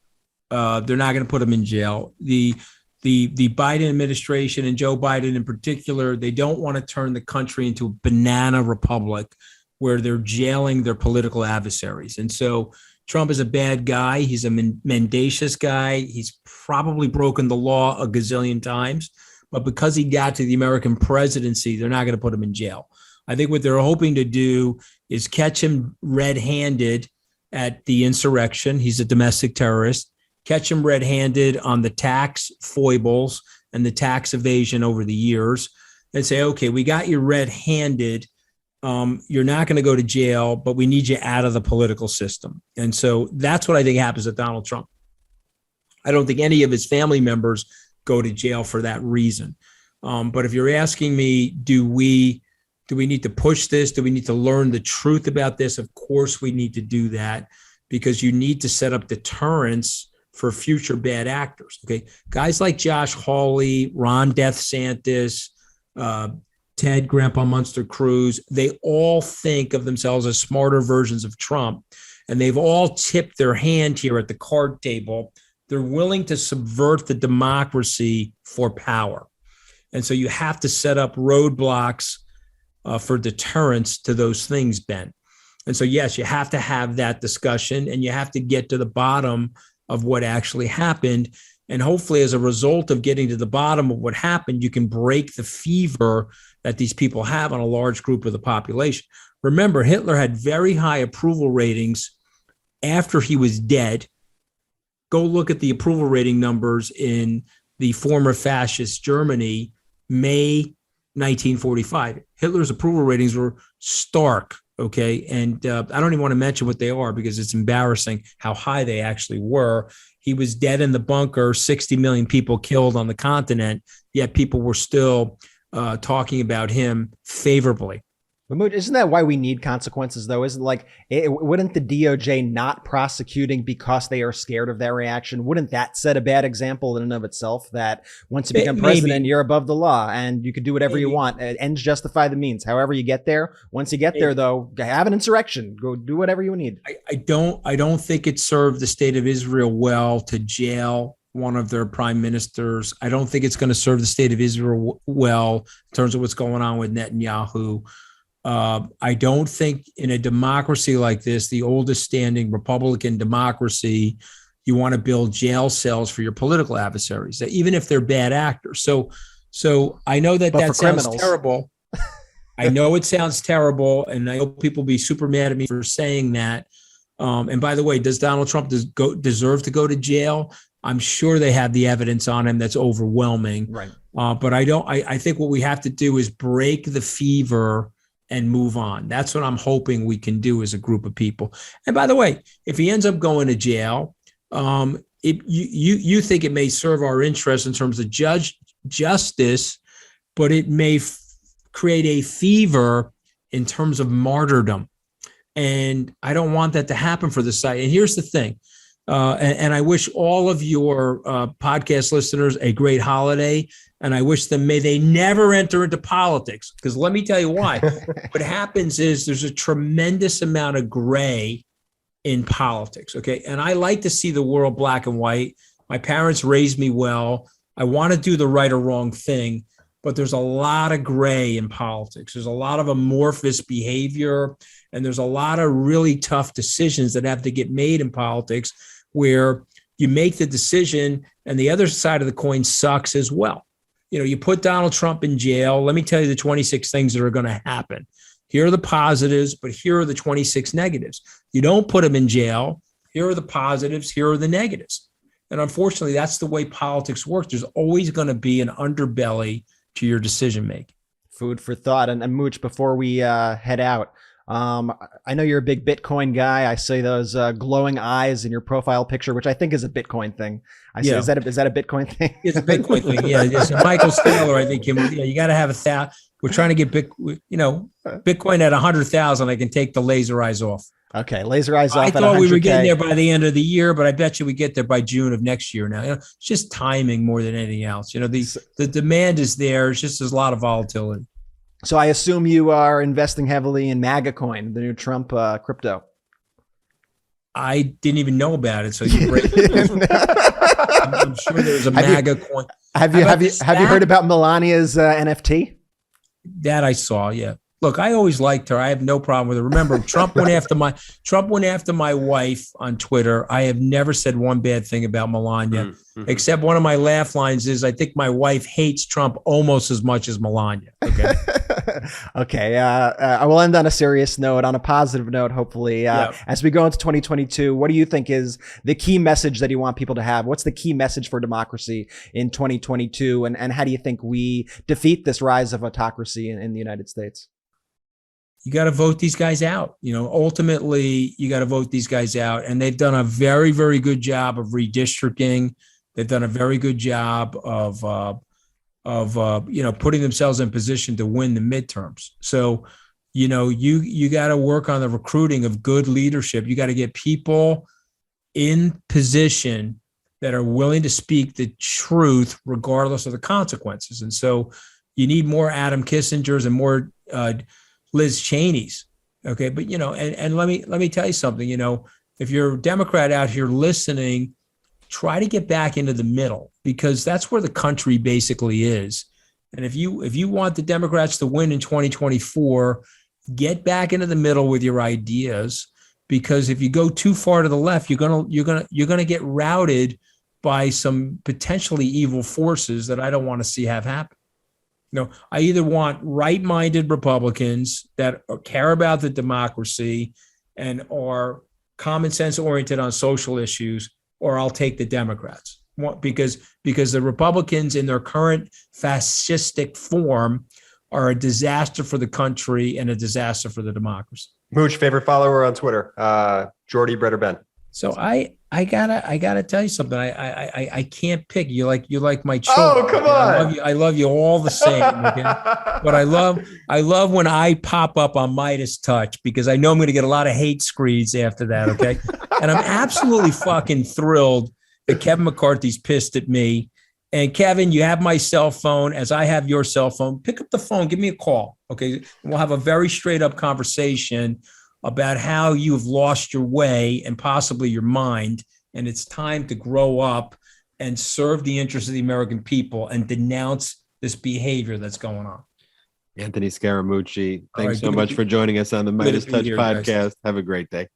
They're not going to put him in jail. The Biden administration, and Joe Biden in particular, they don't want to turn the country into a banana republic where they're jailing their political adversaries. And so Trump is a bad guy. He's a mendacious guy. He's probably broken the law a gazillion times. But because he got to the American presidency, they're not going to put him in jail. I think what they're hoping to do is catch him red-handed at the insurrection. He's a domestic terrorist. Catch him red-handed on the tax foibles and the tax evasion over the years, and say, okay, we got you red-handed. You're not going to go to jail, but we need you out of the political system. And so that's what I think happens with Donald Trump. I don't think any of his family members go to jail for that reason. But if you're asking me, do we need to push this? Do we need to learn the truth about this? Of course we need to do that, because you need to set up deterrence for future bad actors. Okay, guys like Josh Hawley, Ron DeSantis, Ted Grandpa Munster Cruz, they all think of themselves as smarter versions of Trump, and they've all tipped their hand here at the card table. They're willing to subvert the democracy for power. And so you have to set up roadblocks for deterrence to those things, Ben. And so, yes, you have to have that discussion, and you have to get to the bottom of what actually happened. And hopefully, as a result of getting to the bottom of what happened, you can break the fever that these people have on a large group of the population. Remember, Hitler had very high approval ratings after he was dead. Go look at the approval rating numbers in the former fascist Germany, May 1945. Hitler's approval ratings were stark. Okay. And I don't even want to mention what they are, because it's embarrassing how high they actually were. He was dead in the bunker, 60 million people killed on the continent, yet people were still talking about him favorably. Mahmoud, isn't that why we need consequences, though? Wouldn't the DOJ not prosecuting because they are scared of that reaction? Wouldn't that set a bad example in and of itself, that once you become president, you're above the law and you can do whatever you want? Ends justify the means. However you get there. Once you get there, though, have an insurrection. Go do whatever you need. I don't think it served the state of Israel well to jail one of their prime ministers. I don't think it's going to serve the state of Israel well in terms of what's going on with Netanyahu. I don't think in a democracy like this, the oldest standing Republican democracy, you want to build jail cells for your political adversaries, even if they're bad actors. So I know that sounds terrible. I know it sounds terrible, and I hope people be super mad at me for saying that. And by the way, does Donald Trump deserve to go to jail? I'm sure they have the evidence on him that's overwhelming. Right. But I think what we have to do is break the fever and move on. That's what I'm hoping we can do as a group of people. And by the way, if he ends up going to jail, you think it may serve our interest in terms of justice, but it may create a fever in terms of martyrdom. And I don't want that to happen for the site. And here's the thing. And I wish all of your podcast listeners a great holiday. And I wish them, may they never enter into politics. Because let me tell you why. What happens is there's a tremendous amount of gray in politics. Okay. And I like to see the world black and white. My parents raised me well. I want to do the right or wrong thing. But there's a lot of gray in politics. There's a lot of amorphous behavior. And there's a lot of really tough decisions that have to get made in politics where you make the decision and the other side of the coin sucks as well. You put Donald Trump in jail. Let me tell you the 26 things that are going to happen. Here are the positives, but here are the 26 negatives. You don't put him in jail. Here are the positives. Here are the negatives. And unfortunately, that's the way politics works. There's always going to be an underbelly to your decision making. Food for thought. And Mooch, before we head out, I know you're a big Bitcoin guy. I see those glowing eyes in your profile picture, which I think is a Bitcoin thing. Yeah. Is that a Bitcoin thing? It's a Bitcoin thing. Yeah. It's Michael Saylor, I think. You got to have 1,000. We're trying to get Bitcoin at 100,000. I can take the laser eyes off. Okay, laser eyes off. I thought we were getting there by the end of the year, but I bet you we get there by June of next year. Now, it's just timing more than anything else. The demand is there. It's just there's a lot of volatility. So I assume you are investing heavily in MAGA coin, the new Trump crypto. I didn't even know about it. So you break I'm sure there's a MAGA coin. Have you heard about Melania's NFT? That I saw, yeah. Look, I always liked her. I have no problem with her. Remember, Trump went after my wife on Twitter. I have never said one bad thing about Melania, except one of my laugh lines is, I think my wife hates Trump almost as much as Melania. Okay. Okay. I will end on a serious note, on a positive note, hopefully. As we go into 2022, what do you think is the key message that you want people to have? What's the key message for democracy in 2022? And how do you think we defeat this rise of autocracy in the United States? You got to vote these guys out. Ultimately, you got to vote these guys out. And they've done a very, very good job of redistricting. They've done a very good job of putting themselves in position to win the midterms. So, you got to work on the recruiting of good leadership. You got to get people in position that are willing to speak the truth regardless of the consequences. And so you need more Adam Kissingers and more Liz Cheney's. Okay. But, and let me tell you something, if you're a Democrat out here listening, try to get back into the middle, because that's where the country basically is. And if you want the Democrats to win in 2024, get back into the middle with your ideas, because if you go too far to the left, you're going to get routed by some potentially evil forces that I don't want to see have happen. I either want right-minded Republicans that care about the democracy and are common sense oriented on social issues, or I'll take the Democrats. Because the Republicans in their current fascistic form are a disaster for the country and a disaster for the democracy. Mooch, favorite follower on Twitter, Jordy, Brett, or Ben? So I gotta tell you something. I can't pick. You like my children. Oh, come on! I love you all the same. Okay? But I love when I pop up on MeidasTouch, because I know I'm going to get a lot of hate screeds after that. Okay, and I'm absolutely fucking thrilled that Kevin McCarthy's pissed at me. And Kevin, you have my cell phone, as I have your cell phone. Pick up the phone, give me a call. Okay, and we'll have a very straight up conversation about how you've lost your way and possibly your mind. And it's time to grow up and serve the interests of the American people and denounce this behavior that's going on. Anthony Scaramucci, thanks so much for joining us on the MeidasTouch podcast. Guys. Have a great day.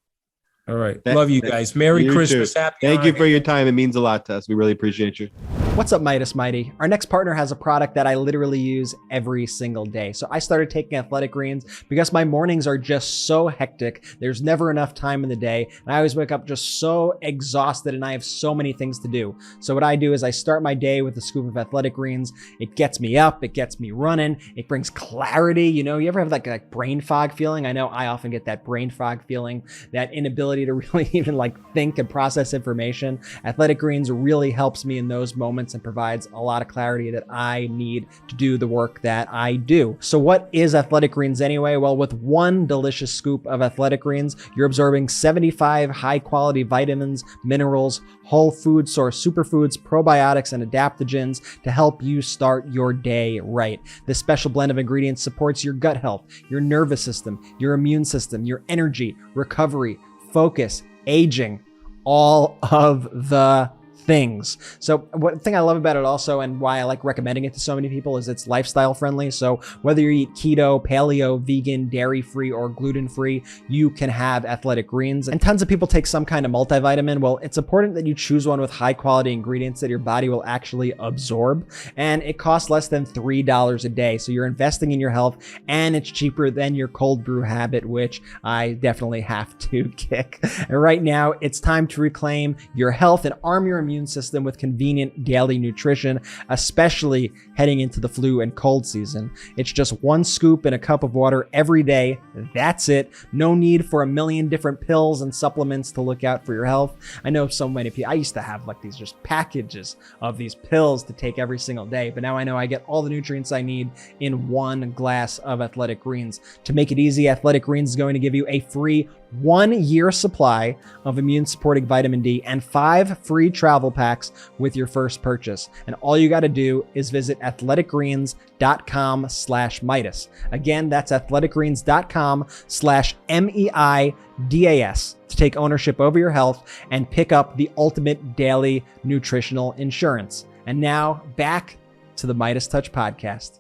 All right. Love you guys. Merry Christmas. Happy Thank you for your time. It means a lot to us. We really appreciate you. What's up, Midas Mighty? Our next partner has a product that I literally use every single day. So I started taking Athletic Greens because my mornings are just so hectic. There's never enough time in the day. And I always wake up just so exhausted and I have so many things to do. So what I do is I start my day with a scoop of Athletic Greens. It gets me up, it gets me running, it brings clarity. You know, you ever have like a brain fog feeling? I know I often get that brain fog feeling, that inability to really even like think and process information. Athletic Greens really helps me in those moments and provides a lot of clarity that I need to do the work that I do. So what is Athletic Greens anyway? Well, with one delicious scoop of Athletic Greens, you're absorbing 75 high quality vitamins, minerals, whole food source superfoods, probiotics, and adaptogens to help you start your day right. This special blend of ingredients supports your gut health, your nervous system, your immune system, your energy, recovery, focus, aging, all of the things. So one thing I love about it also, and why I like recommending it to so many people, is it's lifestyle friendly. So whether you eat keto, paleo, vegan, dairy free, or gluten free, you can have Athletic Greens. And tons of people take some kind of multivitamin. Well, it's important that you choose one with high quality ingredients that your body will actually absorb. And it costs less than $3 a day. So you're investing in your health, and it's cheaper than your cold brew habit, which I definitely have to kick. And right now, it's time to reclaim your health and arm your immune system with convenient daily nutrition, especially heading into the flu and cold season. It's just one scoop in a cup of water every day. That's it. No need for a million different pills and supplements to look out for your health. I know so many people, I used to have like these just packages of these pills to take every single day, but now I know I get all the nutrients I need in one glass of Athletic Greens. To make it easy, Athletic Greens is going to give you a free 1-year supply of immune supporting vitamin D and 5 free travel packs with your first purchase. And all you got to do is visit athleticgreens.com/Midas. Again, that's athleticgreens.com/MEIDAS to take ownership over your health and pick up the ultimate daily nutritional insurance. And now back to the MeidasTouch podcast.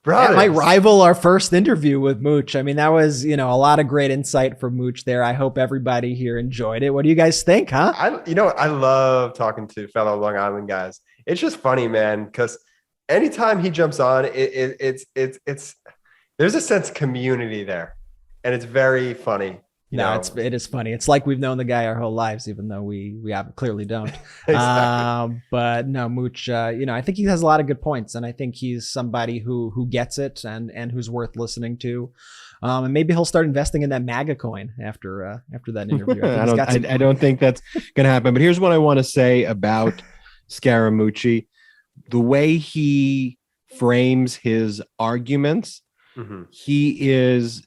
That might rival our first interview with Mooch. I mean, that was, a lot of great insight from Mooch there. I hope everybody here enjoyed it. What do you guys think, huh? I love talking to fellow Long Island guys. It's just funny, man, because anytime he jumps on, it's there's a sense of community there, and it's very funny. It is funny. It's like we've known the guy our whole lives, even though we clearly don't. Exactly. But no, Mooch, I think he has a lot of good points, and I think he's somebody who gets it and who's worth listening to. And maybe he'll start investing in that MAGA coin after that interview. I don't think that's going to happen. But here's what I want to say about Scaramucci: the way he frames his arguments, he is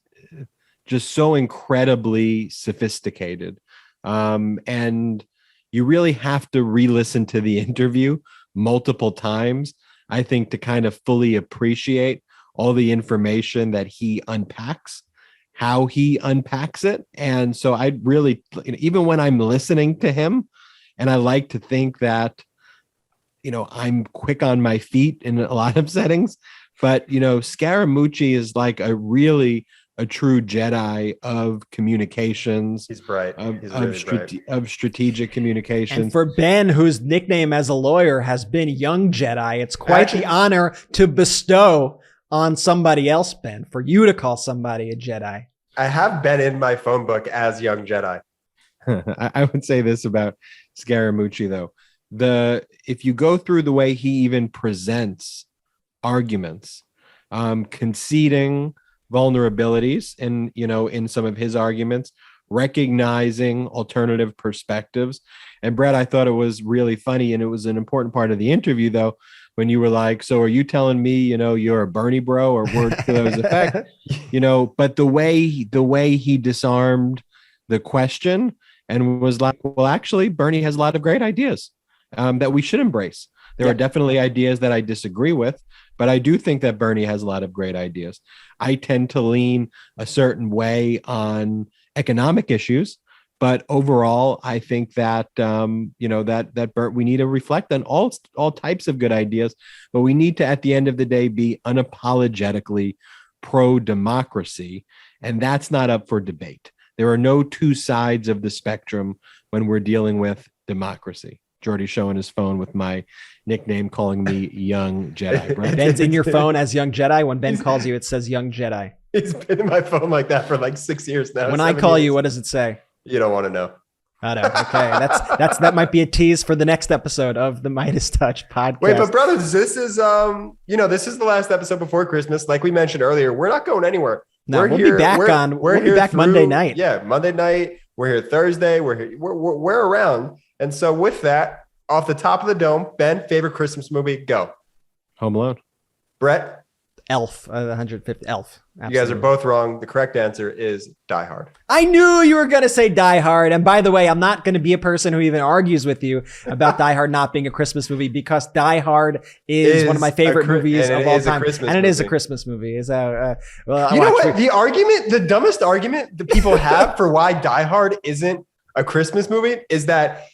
just so incredibly sophisticated. And you really have to re-listen to the interview multiple times, I think, to kind of fully appreciate all the information that he unpacks, how he unpacks it. And so I really, even when I'm listening to him, and I like to think that, I'm quick on my feet in a lot of settings, but, Scaramucci is like a true Jedi of communications. He's bright. Of strategic communications. And for Ben, whose nickname as a lawyer has been Young Jedi, it's quite the honor to bestow on somebody else, Ben, for you to call somebody a Jedi. I have Ben in my phone book as Young Jedi. I would say this about Scaramucci, though. If you go through the way he even presents arguments, conceding vulnerabilities in some of his arguments, recognizing alternative perspectives. And Brett, I thought it was really funny, and it was an important part of the interview, though, when you were like, so are you telling me, you're a Bernie bro, or words to those effect, but the way he disarmed the question and was like, well, actually, Bernie has a lot of great ideas that we should embrace. There are definitely ideas that I disagree with, but I do think that Bernie has a lot of great ideas. I tend to lean a certain way on economic issues, but overall, I think that we need to reflect on all types of good ideas, but we need to, at the end of the day, be unapologetically pro-democracy, and that's not up for debate. There are no two sides of the spectrum when we're dealing with democracy. Jordy showing his phone with my nickname, calling me Young Jedi. Right? Ben's in your phone as Young Jedi. When Ben calls you, it says Young Jedi. He's been in my phone like that for like 6 years now. When I call you, what does it say? You don't want to know. I know. Okay, that might be a tease for the next episode of the MeidasTouch podcast. Wait, but brothers, this is this is the last episode before Christmas. Like we mentioned earlier, we're not going anywhere. No, we'll be back through, Monday night. Yeah, Monday night. We're here Thursday. We're here. We're around. And so with that, off the top of the dome, Ben, favorite Christmas movie? Go. Home Alone. Brett. Elf. 150. Elf. Absolutely. You guys are both wrong. The correct answer is Die Hard. I knew you were going to say Die Hard. And by the way, I'm not going to be a person who even argues with you about Die Hard not being a Christmas movie, because Die Hard is one of my favorite movies of all time. And it is a Christmas movie. You know what? The dumbest argument that people have for why Die Hard isn't a Christmas movie is that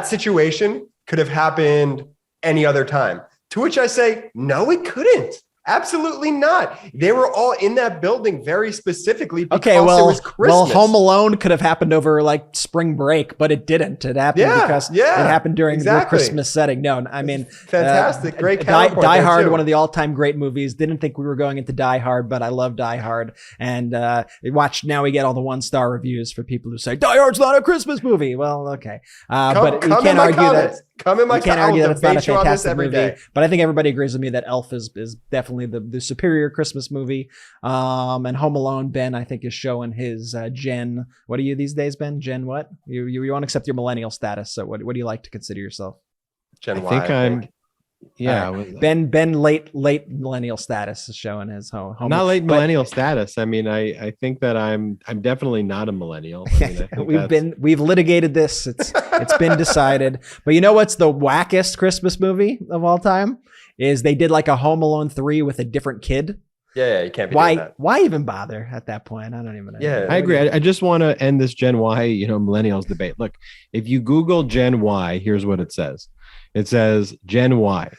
situation could have happened any other time. To which I say, no, it couldn't. Absolutely not. They were all in that building very specifically because it was Christmas. Well, Home Alone could have happened over like spring break, but it didn't. It happened because it happened during the Christmas setting. No, I mean, fantastic, great counterpoint. Die Hard, one of the all-time great movies. Didn't think we were going into Die Hard, but I love Die Hard. And now we get all the 1-star reviews for people who say Die Hard's not a Christmas movie. Well, okay, but you can't argue that. Come in my can't argue that it's not a fantastic movie, day. But I think everybody agrees with me that Elf is definitely the superior Christmas movie. And Home Alone, Ben, I think, is showing his Gen. What are you these days, Ben? Gen what? You won't accept your millennial status. So what do you like to consider yourself? Gen Y. I think I'm. Yeah, Ben, late millennial status is showing his home. Not late millennial status. I mean, I think that I'm definitely not a millennial. I mean, we've litigated this. It's been decided. But you know what's the wackest Christmas movie of all time? Is they did like a Home Alone 3 with a different kid. Yeah, you can't be doing that. Why even bother at that point? I don't even know. Yeah, I agree. I just want to end this Gen Y, millennials debate. Look, if you Google Gen Y, here's what it says. It says Gen Y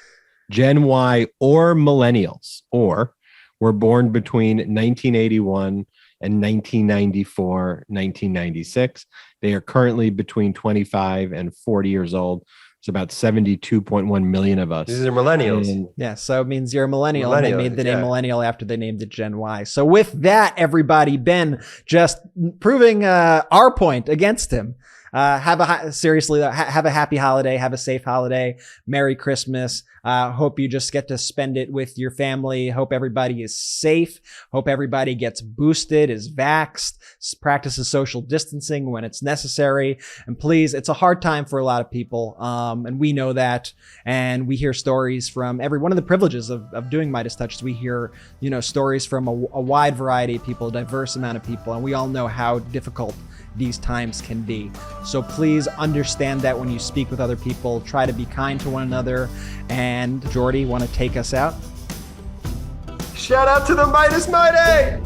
or millennials, or were born between 1981 and 1994, 1996. They are currently between 25 and 40 years old. It's about 72.1 million of us. These are millennials. So it means you're a millennial. And they made the name millennial after they named it Gen Y. So with that, everybody, Ben just proving our point against him. Have a happy holiday. Have a safe holiday. Merry Christmas. Hope you just get to spend it with your family. Hope everybody is safe. Hope everybody gets boosted, is vaxxed, practices social distancing when it's necessary. And please, it's a hard time for a lot of people. And we know that. And we hear stories from one of the privileges of doing MeidasTouch is we hear, stories from a wide variety of people, a diverse amount of people. And we all know how difficult these times can be. So please understand that when you speak with other people, try to be kind to one another. And Jordy, want to take us out? Shout out to the Midas Mighty!